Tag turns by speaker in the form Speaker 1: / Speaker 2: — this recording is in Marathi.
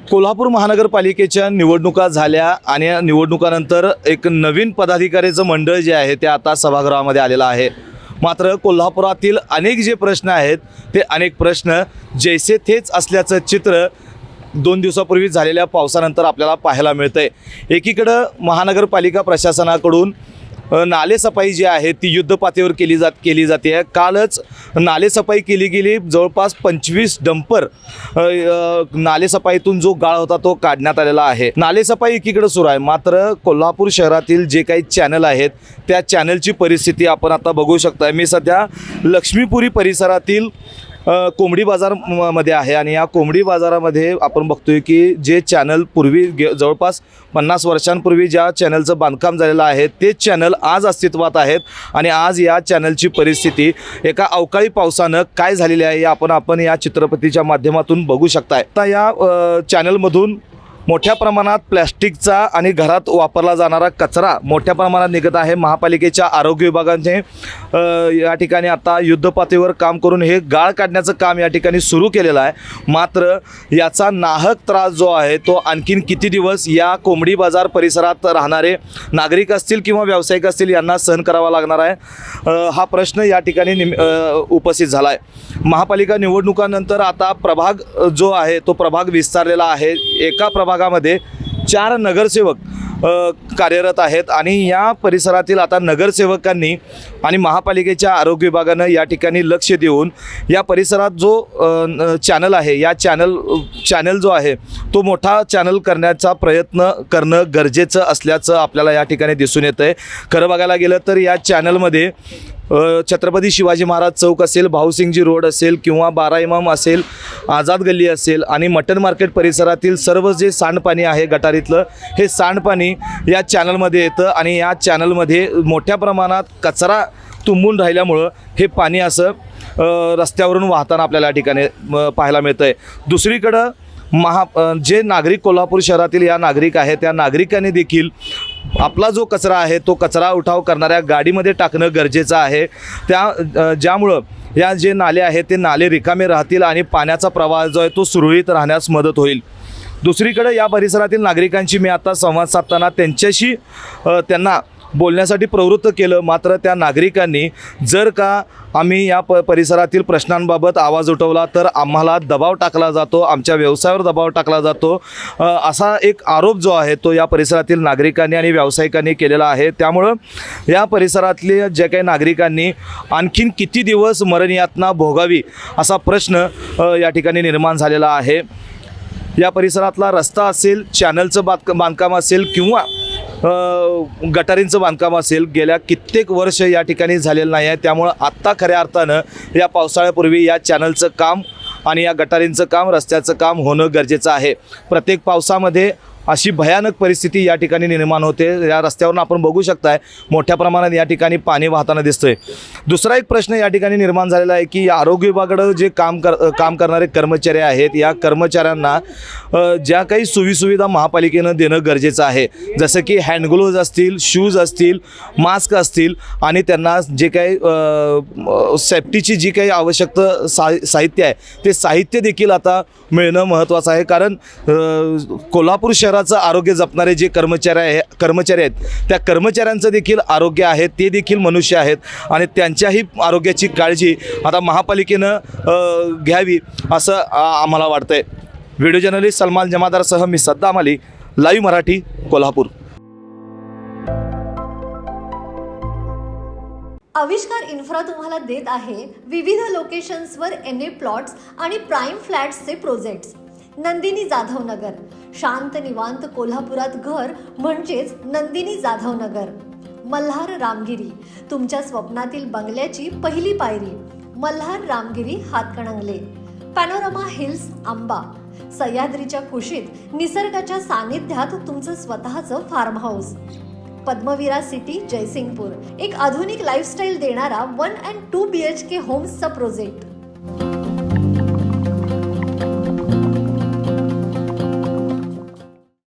Speaker 1: कोल्हापूर महानगरपालिकेच्या निवडणुका झाल्या आणि या निवडणुकानंतर एक नवीन पदाधिकाऱ्याचं मंडळ जे आहे ते आता सभागृहामध्ये आलेलं आहे। मात्र कोल्हापुरातील अनेक जे प्रश्न आहेत ते अनेक प्रश्न जैसे थेच असल्याचं चित्र 2 दिवसापूर्वी झालेल्या पावसानंतर आपल्याला पाहायला मिळतंय। एकीकडं महानगरपालिका प्रशासनाकडून नालेसफाई जी आहे ती युद्धपातळीवर केली जाते। कालच नालेसफाई केली गेली, जवळपास 25 डंपर नालेसफाईतून जो गाळ होता तो काढण्यात आलेला आहे। नालेसफाई एकीकडे सुरू आहे, मात्र कोल्हापूर शहरातील जे काही चॅनल आहेत त्या चॅनलची परिस्थिती आपण आता बघू शकता। मी सध्या लक्ष्मीपुरी परिसरातील कोंबडी बाजार मध्ये आहे आणि या कोंबडी बाजारामध्ये आपण बघतोय की जे चॅनल पूर्वी जवळपास 50 वर्षांपूर्वी ज्या चॅनलचं बांधकाम झालेलं आहे तेच चॅनल आज अस्तित्वात आहेत आणि आज या चॅनलची परिस्थिती एका अवकाळी पावसानं काय झालेली आहे आपण या चित्रपतीच्या माध्यमातून बघू शकताय। आता या चॅनलमधून मोठ्या प्रमाणात प्लॅस्टिकचा आणि घरात वापरला जाणारा कचरा मोठ्या प्रमाणात निघत आहे। महापालिकेच्या आरोग्य विभागाने या ठिकाणी आता युद्धपातळीवर काम करून हे गाळ काढण्याचं काम या ठिकाणी सुरू केलेलं आहे। मात्र याचा नाहक त्रास जो आहे तो आणखीन किती दिवस या कोंबडी बाजार परिसरात राहणारे नागरिक असतील किंवा व्यावसायिक असतील यांना सहन करावा लागणार आहे, हा प्रश्न या ठिकाणी उपस्थित झाला आहे। महापालिका निवडणुकानंतर आता प्रभाग जो आहे तो प्रभाग विस्तारलेला आहे। एका प्रभागामध्ये 4 नगरसेवक कार्यरत आहेत आणि या परिसरातील आता नगरसेवकांनी आणि महापालिकेच्या आरोग्य विभागानं या ठिकाणी लक्ष देऊन या परिसरात जो चॅनल आहे या चॅनल जो आहे तो मोठा चॅनल करण्याचा प्रयत्न करणं गरजेचं असल्याचं आपल्याला या ठिकाणी दिसून येतं आहे। खरं बघायला गेलं तर या चॅनलमध्ये छत्रपती शिवाजी महाराज चौक असेल, भाऊसिंगजी रोड असेल किंवा 12 इमाम असेल, आझाद गल्ली असेल आणि मटन मार्केट परिसरातील सर्व जे सांडपाणी आहे गटारीतलं हे सांडपाणी या चॅनलमध्ये येतं आणि या चॅनलमध्ये मोठ्या प्रमाणात कचरा तुंबून राहिल्यामुळं हे पाणी असं रस्त्यावरून वाहताना आपल्याला या ठिकाणी पाहायला मिळतं आहे। दुसरीकडं जे नागरिक कोल्हापूर शहरातील या नागरिक आहेत त्या नागरिकांनी देखील आपला जो कचरा आहे तो कचरा उठाव करणाऱ्या गाडीमध्ये टाकणं गरजेचं आहे। ज्यामुळं या जे नाले आहेत ते नाले रिकामे राहतील आणि पाण्याचा प्रवाह जो आहे तो सुरळीत राहण्यास मदत होईल। दुसरीकडे या परिसरातील नागरिकांची मी आता संवाद साधताना त्यांना बोलण्यासाठी प्रवृत्त केलं, मात्र त्या नागरिकांनी जर का आम्ही या परिसरातील प्रश्नांबाबत आवाज उठवला तर आम्हाला दबाव टाकला जातो, आमच्या व्यवसायावर दबाव टाकला जातो, असा एक आरोप जो आहे तो या परिसरातील नागरिकांनी आणि व्यावसायिकांनी केलेला आहे। त्यामुळं या परिसरातले जे काही नागरिकांनी आणखीन किती दिवस मरणयातना भोगावी असा प्रश्न या ठिकाणी निर्माण झालेला आहे। या परिसरातला रस्ता असेल, चॅनलचं बांधकाम असेल किंवा गटारींचं बांधकाम असेल गेल्या कित्येक वर्ष या ठिकाणी झालेलं नाही आहे। त्यामुळं आत्ता खऱ्या अर्थानं या पावसाळ्यापूर्वी या चॅनलचं काम आणि या गटारींचं काम, रस्त्याचं काम होणं गरजेचं आहे। प्रत्येक पावसामध्ये अशी भयानक परिस्थिती या ठिकाणी निर्माण होते। या रस्त्यावरून आपण बघू शकताय मोठ्या प्रमाणात या ठिकाणी पाणी वाहताना दिसतंय। दुसरा एक प्रश्न या ठिकाणी निर्माण झालेला आहे की आरोग्य विभागाकडे जे काम करणारे कर्मचारी आहेत या कर्मचाऱ्यांना ज्या काही सुविधा महापालिकेनं देणं गरजेचं आहे, जसं की हँड ग्लोव्ज असतील, शूज असतील, मास्क असतील आणि त्यांना जे काही सेफ्टीची जी काही आवश्यक साहित्य आहे ते साहित्य देखील आता मिळणं महत्त्वाचं आहे। कारण कोल्हापूर शहराचं आरोग्य जपणारे जे कर्मचारी आहेत त्या कर्मचाऱ्यांचं देखील आरोग्य आहे, ते देखील मनुष्य आहेत आणि त्यांच्याही आरोग्याची काळजी आता महापालिकेनं घ्यावी असं आम्हाला वाटतंय। व्हिडिओ जर्नलिस्ट सलमान जमादारसह मी सद्दाम अली, लाईव्ह मराठी, कोल्हापूर।
Speaker 2: आविष्कार इन्फ्रा तुम्हाला देत आहे विविध लोकेशन्सवर NA प्लॉट्स आणि प्राईम फ्लॅट्सचे प्रोजेक्ट्स। नंदिनी जाधव नगर, शांत निवांत कोल्हापुरात घर म्हणजेच नंदिनी जाधव नगर। मल्हार रामगिरी, तुमच्या स्वप्नातील बंगल्याची पहिली पायरी। मल्हार रामगिरी हातकणंगले। पॅनोरामा हिल्स आंबा, सह्याद्रीच्या कुशीत निसर्गाच्या सानिध्यात तुमचं स्वतःचं farm house. Padmavira city Jaysingpur, एक आधुनिक लाईफस्टाईल देणारा 1 and 2 BHK होम्सचा प्रोजेक्ट।